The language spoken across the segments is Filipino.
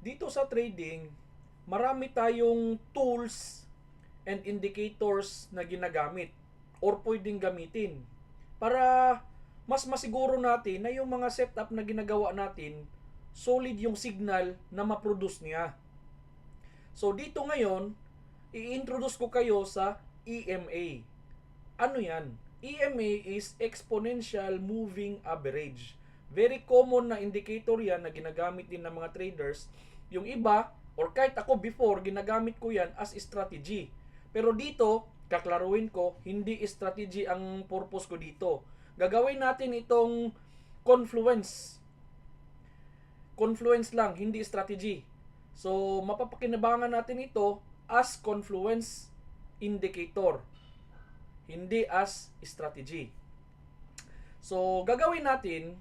dito sa trading, marami tayong tools and indicators na ginagamit or pwedeng gamitin para mas masiguro natin na yung mga setup na ginagawa natin, solid yung signal na ma-produce niya. So dito ngayon, i-introduce ko kayo sa EMA. Ano yan? EMA is Exponential Moving Average. Very common na indicator yan na ginagamit din ng mga traders. Yung iba, or kahit ako before, ginagamit ko yan as strategy. Pero dito, kaklaruin ko, hindi strategy ang purpose ko dito. Gagawin natin itong confluence. Confluence lang, hindi strategy. So, mapapakinabangan natin ito as confluence indicator, hindi as strategy. So, gagawin natin,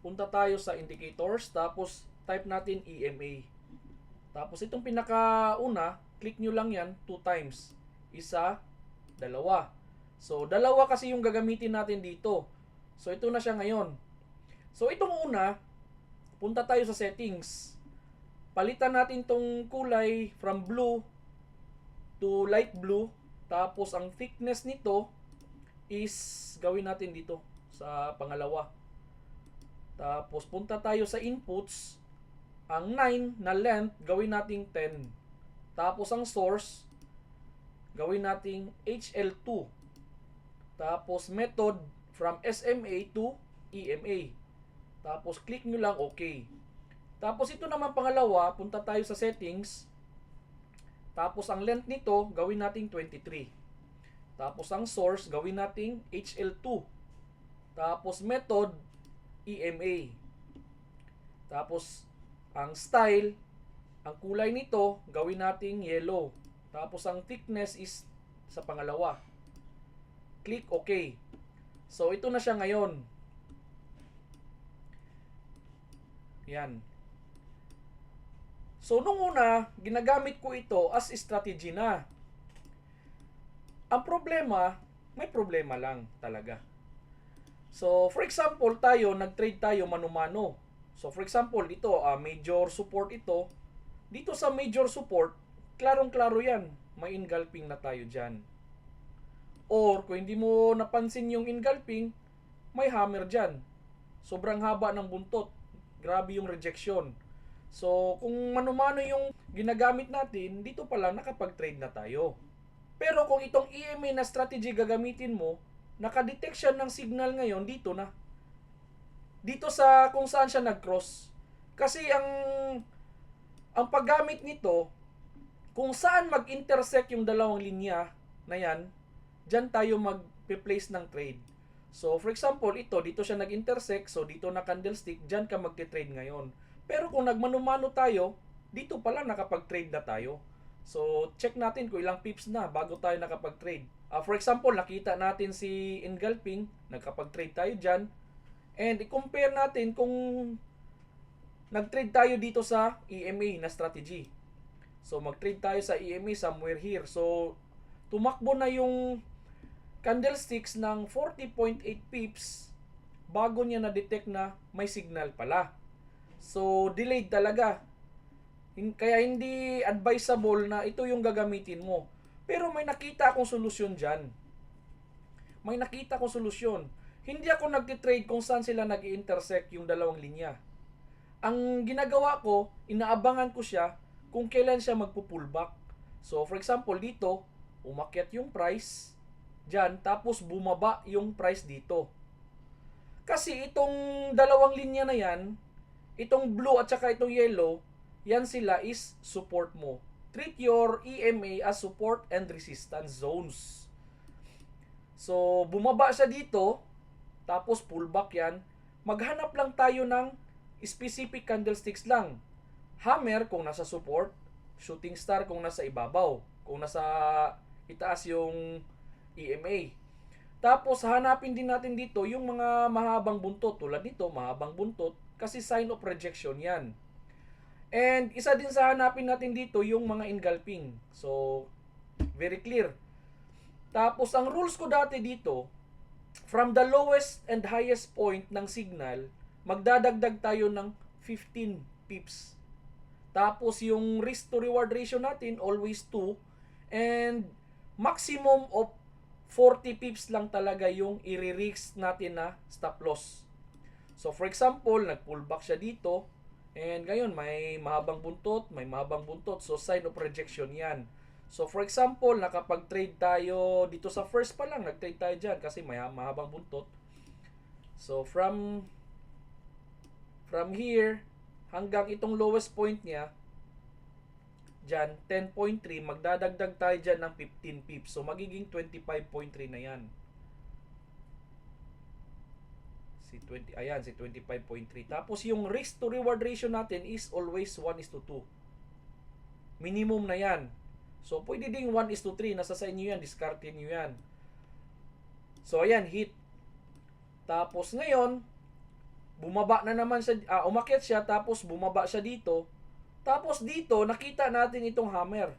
punta tayo sa indicators, tapos type natin EMA. Tapos itong pinakauna, click nyo lang yan 2 times. Isa, dalawa. So, dalawa kasi yung gagamitin natin dito. So, ito na siya ngayon. So, itong una, punta tayo sa settings. Palitan natin tong kulay from blue to light blue. Tapos, ang thickness nito is gawin natin dito sa pangalawa. Tapos, punta tayo sa inputs. Ang 9 na length, gawin nating 10. Tapos, ang source, gawin nating HL2. Tapos, method from SMA to EMA. Tapos, click nyo lang OK. Tapos, ito naman pangalawa, punta tayo sa settings. Tapos, ang length nito, gawin nating 23. Tapos, ang source, gawin nating HL2. Tapos, method, EMA. Tapos, ang style, ang kulay nito, gawin nating yellow. Tapos, ang thickness is sa pangalawa. Click OK. So, ito na siya ngayon. Yan. So, nung una, ginagamit ko ito as strategy na. Ang problema, may problema lang talaga. So, for example, nag-trade tayo mano-mano. So, for example, ito, major support ito. Dito sa major support, klarong-klaro yan. May engulfing na tayo dyan. Or, kung hindi mo napansin yung engulfing, may hammer dyan. Sobrang haba ng buntot. Grabe yung rejection. So, kung mano-mano yung ginagamit natin, dito pala nakapag-trade na tayo. Pero kung itong EMA na strategy gagamitin mo, nakadetect siya ng signal ngayon, dito na. Dito sa kung saan siya nag-cross. Kasi ang paggamit nito, kung saan mag-intersect yung dalawang linya na yan, dyan tayo mag-place ng trade. So, for example, dito siya nag-intersect, so dito na candlestick, dyan ka mag-trade ngayon. Pero kung nagmano-mano tayo, dito pala nakapag-trade na tayo. So, check natin kung ilang pips na bago tayo nakapag-trade. For example, nakita natin si engulfing, nagkapag-trade tayo dyan. And i-compare natin kung nag-trade tayo dito sa EMA na strategy. So, mag-trade tayo sa EMA somewhere here. So, tumakbo na yung candlesticks ng 40.8 pips bago niya na-detect na may signal pala. So, delayed talaga. Kaya hindi advisable na ito yung gagamitin mo. Pero may nakita akong solusyon dyan. May nakita akong solusyon. Hindi ako nagtitrade kung saan sila nag-intersect yung dalawang linya. Ang ginagawa ko, inaabangan ko siya kung kailan siya magpo-pullback. So, for example, dito, umakyat yung price dyan, tapos bumaba yung price dito. Kasi itong dalawang linya na yan, itong blue at saka itong yellow, yan sila is support mo. Treat your EMA as support and resistance zones. So, bumaba siya dito, tapos pullback yan. Maghanap lang tayo ng specific candlesticks lang. Hammer kung nasa support, shooting star kung nasa ibabaw, kung nasa itaas yung EMA. Tapos, hanapin din natin dito yung mga mahabang buntot. Tulad nito, mahabang buntot, kasi sign of rejection yan. And isa din sa hanapin natin dito yung mga engulfing. So, very clear. Tapos, ang rules ko dati dito, from the lowest and highest point ng signal, magdadagdag tayo ng 15 pips. Tapos yung risk to reward ratio natin, always 2. And maximum of 40 pips lang talaga yung i-risk natin na stop loss. So for example, nag-pullback siya dito. And ngayon, may mahabang buntot, may mahabang buntot. So sign of rejection yan. So for example, nakapag-trade tayo dito sa first pa lang, nag-trade tayo dyan kasi may mahabang buntot. So from here hanggang itong lowest point niya, dyan, 10.3, magdadagdag tayo dyan ng 15 pips. So magiging 25.3 na yan. Si 25.3. Tapos yung risk to reward ratio natin is always 1:2. Minimum na yan. So pwede ding 1:3. Nasa sa inyo yan. Discardin nyo yan. So ayan, hit. Tapos ngayon, bumaba na naman siya. Umakyat siya. Tapos bumaba siya dito. Tapos dito, nakita natin itong hammer.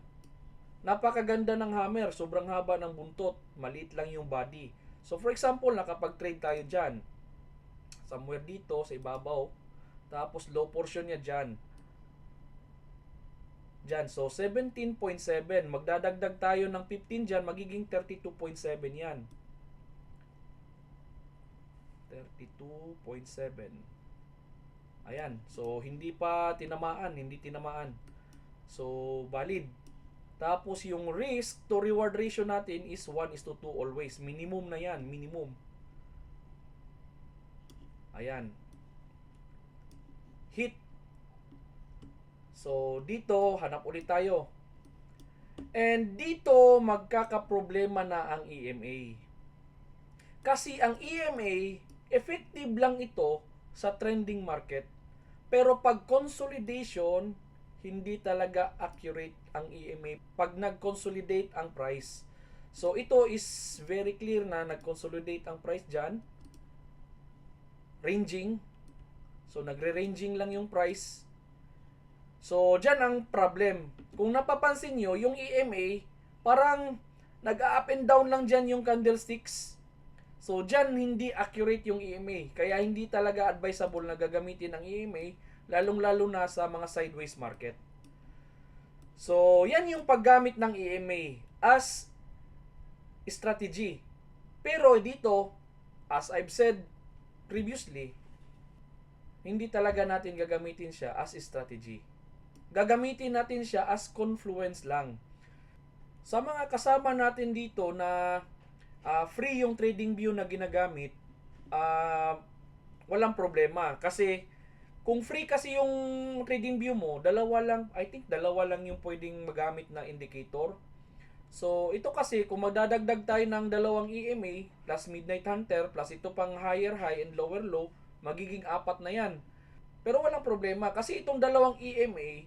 Napakaganda ng hammer. Sobrang haba ng buntot. Maliit lang yung body. So for example, nakapag-trade tayo dyan. Somewhere dito sa ibabaw. Tapos low portion niya dyan. Dyan. So 17.7. Magdadagdag tayo ng 15 dyan. Magiging 32.7 yan. 32.7. Ayan. So hindi pa tinamaan. Hindi tinamaan. So valid. Tapos yung risk to reward ratio natin is 1:2 always. Minimum na yan. Minimum. Ayan. Hit. So, dito, hanap ulit tayo. And dito, magkakaproblema na ang EMA. Kasi ang EMA, effective lang ito sa trending market. Pero pag consolidation, hindi talaga accurate ang EMA pag nag-consolidate ang price. So, ito is very clear na nag-consolidate ang price dyan. Ranging. So, nagre-ranging lang yung price. So, dyan ang problem. Kung napapansin nyo, yung EMA, parang nag-up and down lang dyan yung candlesticks. So, dyan hindi accurate yung EMA. Kaya hindi talaga advisable na gagamitin ang EMA, lalong-lalo na sa mga sideways market. So, yan yung paggamit ng EMA as strategy. Pero dito, as I've said previously, hindi talaga natin gagamitin siya as strategy. Gagamitin natin siya as confluence lang. Sa mga kasama natin dito na free yung trading view na ginagamit, walang problema. Kasi kung free kasi yung trading view mo, I think dalawa lang yung pwedeng magamit na indicator. So, ito kasi, kung magdadagdag tayo ng dalawang EMA plus Midnight Hunter plus ito pang higher high and lower low, magiging 4 na yan. Pero walang problema kasi itong dalawang EMA,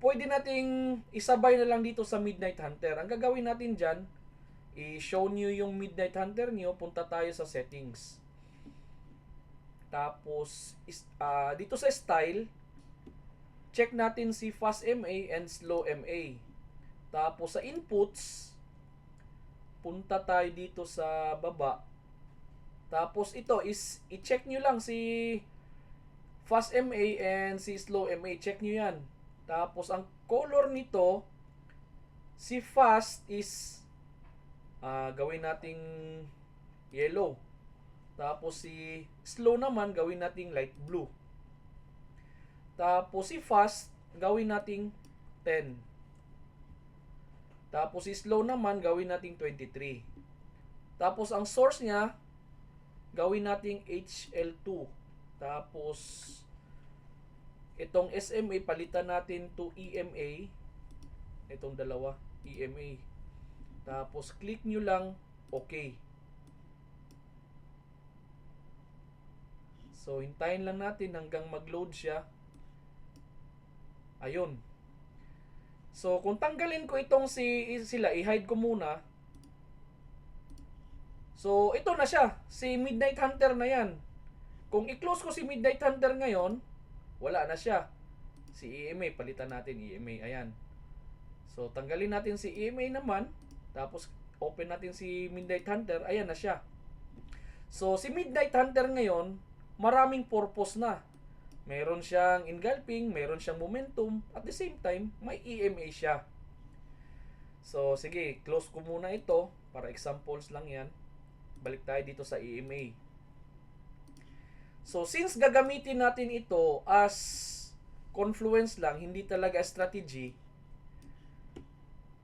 pwede nating isabay na lang dito sa Midnight Hunter. Ang gagawin natin dyan, i-show nyo yung Midnight Hunter nyo, punta tayo sa settings. Tapos, dito sa style, check natin si Fast MA and Slow MA. Tapos sa inputs, punta tayo dito sa baba. Tapos ito is, i-check nyo lang si Fast MA and si Slow MA. Check nyo yan. Tapos ang color nito, si Fast is, gawin nating yellow. Tapos si Slow naman, gawin nating light blue. Tapos si Fast, gawin nating 10. Tapos si Slow naman, gawin nating 23. Tapos ang source niya, gawin nating HL2. Tapos itong SMA, palitan natin to EMA. Itong dalawa, EMA. Tapos click nyo lang, OK. So, hintayin lang natin hanggang mag-load siya. Ayun. So, kung tanggalin ko itong sila, i-hide ko muna. So, ito na siya. Si Midnight Hunter na yan. Kung i-close ko si Midnight Hunter ngayon, wala na siya. Si EMA, palitan natin EMA. Ayan. So, tanggalin natin si EMA naman. Tapos, open natin si Midnight Hunter. Ayan na siya. So, si Midnight Hunter ngayon, maraming purpose na. Meron siyang engulfing, meron siyang momentum, at the same time, may EMA siya. So, sige, close ko muna ito para examples lang yan. Balik tayo dito sa EMA. So, since gagamitin natin ito as confluence lang, hindi talaga strategy,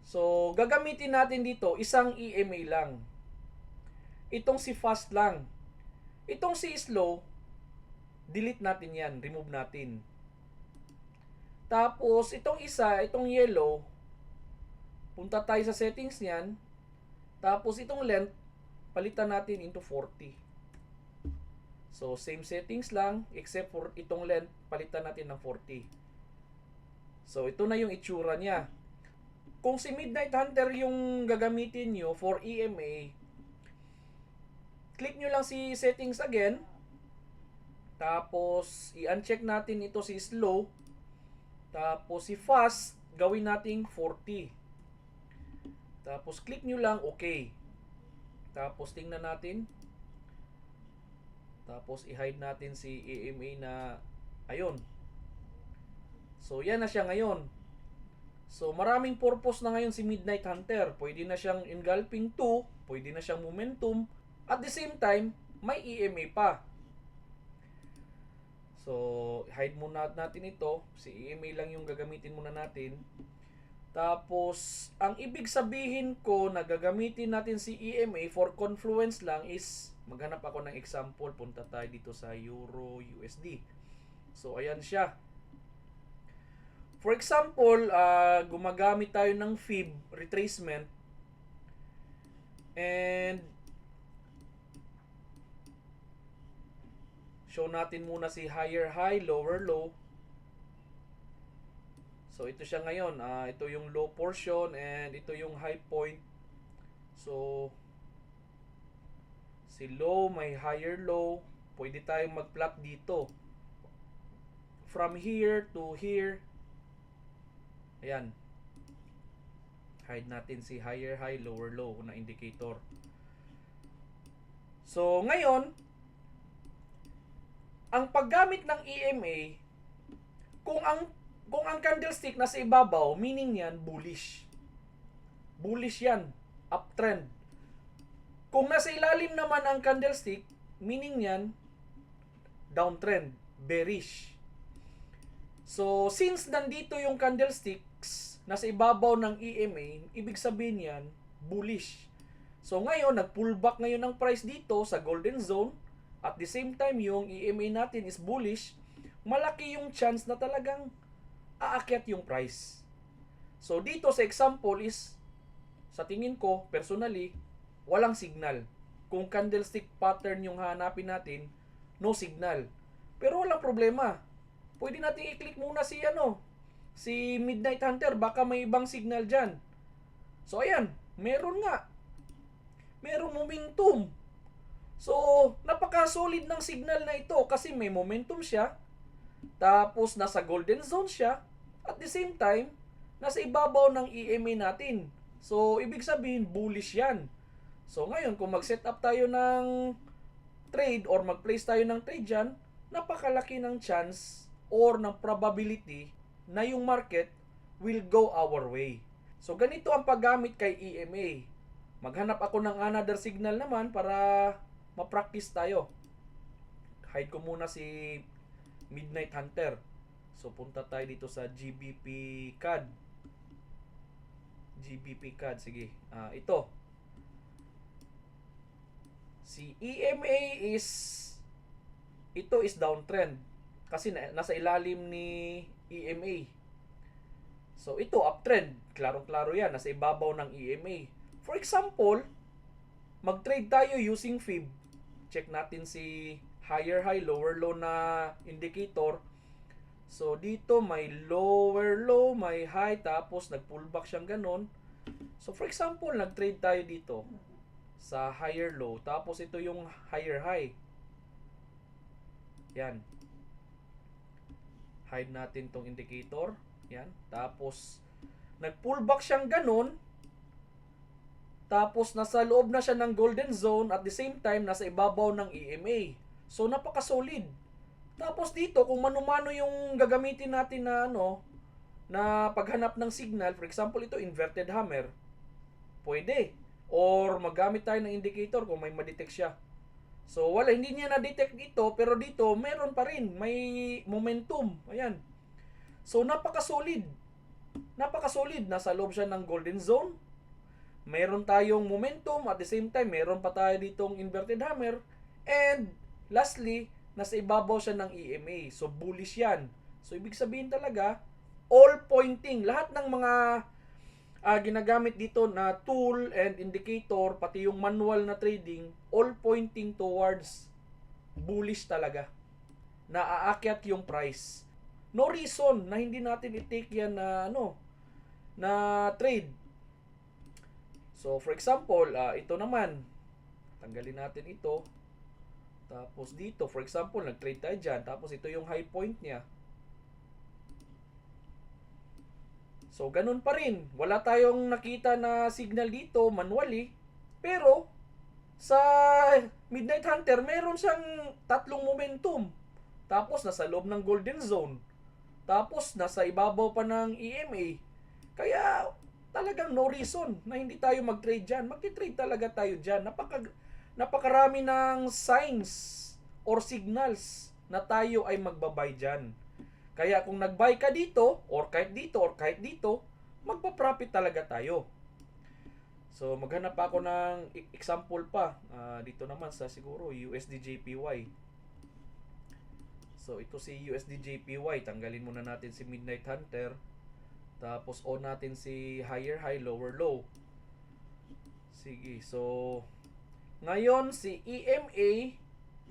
so, gagamitin natin dito isang EMA lang. Itong si fast lang. Itong si slow, delete natin yan, remove natin. Tapos, itong isa, itong yellow, punta tayo sa settings niyan. Tapos, itong length, palitan natin into 40. So, same settings lang, except for itong length, palitan natin ng 40. So, ito na yung itsura niya. Kung si Midnight Hunter yung gagamitin nyo for EMA, click nyo lang si settings again. Tapos, i-uncheck natin ito si slow. Tapos, si fast, gawin nating 40. Tapos, click nyo lang okay. Tapos, tingnan natin. Tapos, i-hide natin si EMA na, ayun. So, yan na siya ngayon. So, maraming purpose na ngayon si Midnight Hunter. Pwede na siyang engulfing 2, pwede na siyang momentum. At the same time, may EMA pa. So, hide muna natin ito. Si EMA lang yung gagamitin muna natin. Tapos, ang ibig sabihin ko na gagamitin natin si EMA for confluence lang is, maghanap ako ng example. Punta tayo dito sa Euro USD. So, ayan siya. For example, gumagamit tayo ng fib retracement. And show natin muna si higher high, lower low. So, ito siya ngayon. Ito yung low portion and ito yung high point. So, si low, may higher low. Pwede tayong mag-plot dito. From here to here. Ayan. Hide natin si higher high, lower low na indicator. So, ngayon, ang paggamit ng EMA, kung ang candlestick nasa ibabaw, meaning yan, bullish. Bullish yan. Uptrend. Kung nasa ilalim naman ang candlestick, meaning yan, downtrend. Bearish. So, since nandito yung candlesticks, nasa ibabaw ng EMA, ibig sabihin yan, bullish. So, ngayon, nag-pullback ngayon ang price dito sa golden zone. At the same time, yung EMA natin is bullish. Malaki yung chance na talagang aakyat yung price. So, dito sa example is, sa tingin ko, personally, walang signal. Kung candlestick pattern yung hanapin natin, no signal. Pero walang problema. Pwede natin i-click muna si Midnight Hunter. Baka may ibang signal dyan. So, ayan. Meron nga. Merong momentum. So, napaka-solid ng signal na ito kasi may momentum siya. Tapos, nasa golden zone siya. At the same time, nasa ibabaw ng EMA natin. So, ibig sabihin, bullish yan. So, ngayon, kung mag-set up tayo ng trade or mag-place tayo ng trade dyan, napakalaki ng chance or ng probability na yung market will go our way. So, ganito ang paggamit kay EMA. Maghanap ako ng another signal naman para ma-practice tayo. Hide ko muna si Midnight Hunter. So, punta tayo dito sa GBP CAD. GBP CAD, sige. Ito. Si EMA is, ito is downtrend. Kasi nasa ilalim ni EMA. So, ito uptrend. Klarong-klaro yan. Nasa ibabaw ng EMA. For example, mag-trade tayo using fib. Check natin si higher high, lower low na indicator. So, dito may lower low, may high, tapos nag-pullback siyang ganon. So, for example, nag-trade tayo dito sa higher low, tapos ito yung higher high. Yan. Hide natin tong indicator. Yan. Tapos, nag-pullback siyang ganon. Tapos, nasa loob na siya ng golden zone at the same time, nasa ibabaw ng EMA. So, napaka-solid. Tapos dito, kung mano-mano yung gagamitin natin na na paghanap ng signal, for example, ito inverted hammer, pwede. Or magamit tayo ng indicator kung may ma-detect siya. So wala, hindi niya na-detect dito, pero dito meron pa rin, may momentum. Ayan. So napaka-solid. Napaka-solid. Nasa loob siya ng golden zone. Meron tayong momentum, at the same time meron pa tayo ditong inverted hammer, and lastly, nasa ibabaw siya ng EMA. So bullish yan. So ibig sabihin talaga, all pointing, lahat ng mga ginagamit dito na tool and indicator, pati yung manual na trading, all pointing towards bullish talaga, na aakyat yung price. No reason na hindi natin i-take yan na na trade. So for example, ito naman, tanggalin natin ito. Tapos dito, for example, nag-trade tayo dyan. Tapos ito yung high point niya. So ganun pa rin. Wala tayong nakita na signal dito manually. Pero sa Midnight Hunter, meron siyang tatlong momentum. Tapos nasa loob ng golden zone. Tapos nasa ibabaw pa ng EMA. Kaya talagang no reason na hindi tayo mag-trade dyan. Mag-trade talaga tayo dyan. Napakarami ng signs or signals na tayo ay magbabay dyan. Kaya kung nag-buy ka dito, or kahit dito, magpa-profit talaga tayo. So maghanap ako ng example pa. Dito naman sa siguro USDJPY. So ito si USDJPY. Tanggalin muna natin si Midnight Hunter. Tapos on natin si higher high, lower low. Sige, so ngayon si EMA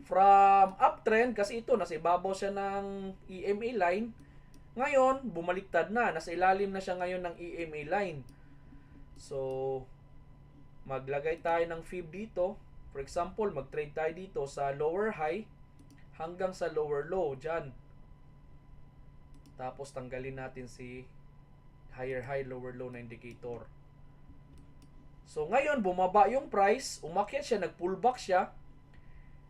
from uptrend, kasi ito nasa ibabaw siya ng EMA line. Ngayon bumaliktad na, nasa ilalim na siya ngayon ng EMA line. So maglagay tayo ng fib dito. For example, mag-trade tayo dito sa lower high hanggang sa lower low dyan. Tapos tanggalin natin si higher high, lower low na indicator. So ngayon bumaba yung price, umakyat siya, nag-pullback siya,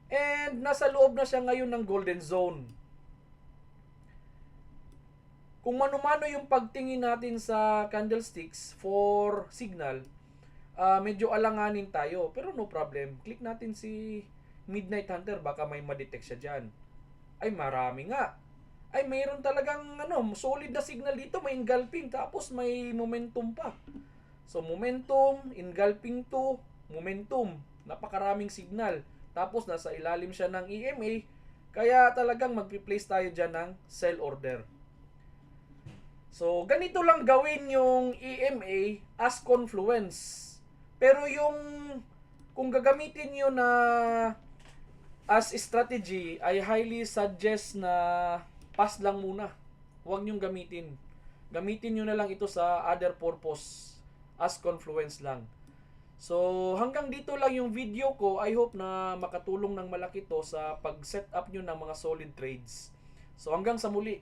and nasa loob na siya ngayon ng golden zone. Kung mano-mano yung pagtingin natin sa candlesticks for signal, medyo alanganin tayo, pero no problem. Click natin si Midnight Hunter, baka may ma-detect siya dyan. Ay marami nga. Ay mayroon talagang solid na signal dito, may engulfing, tapos may momentum pa. So momentum, engulfing to, momentum, napakaraming signal. Tapos nasa ilalim siya ng EMA, kaya talagang mag-place tayo dyan ng sell order. So ganito lang gawin yung EMA as confluence. Pero yung kung gagamitin nyo na as strategy, I highly suggest na pass lang muna. Huwag nyong gamitin. Gamitin nyo na lang ito sa other purpose. As confluence lang. So, hanggang dito lang yung video ko. I hope na makatulong ng malaki to sa pag-set up nyo ng mga solid trades. So, hanggang sa muli.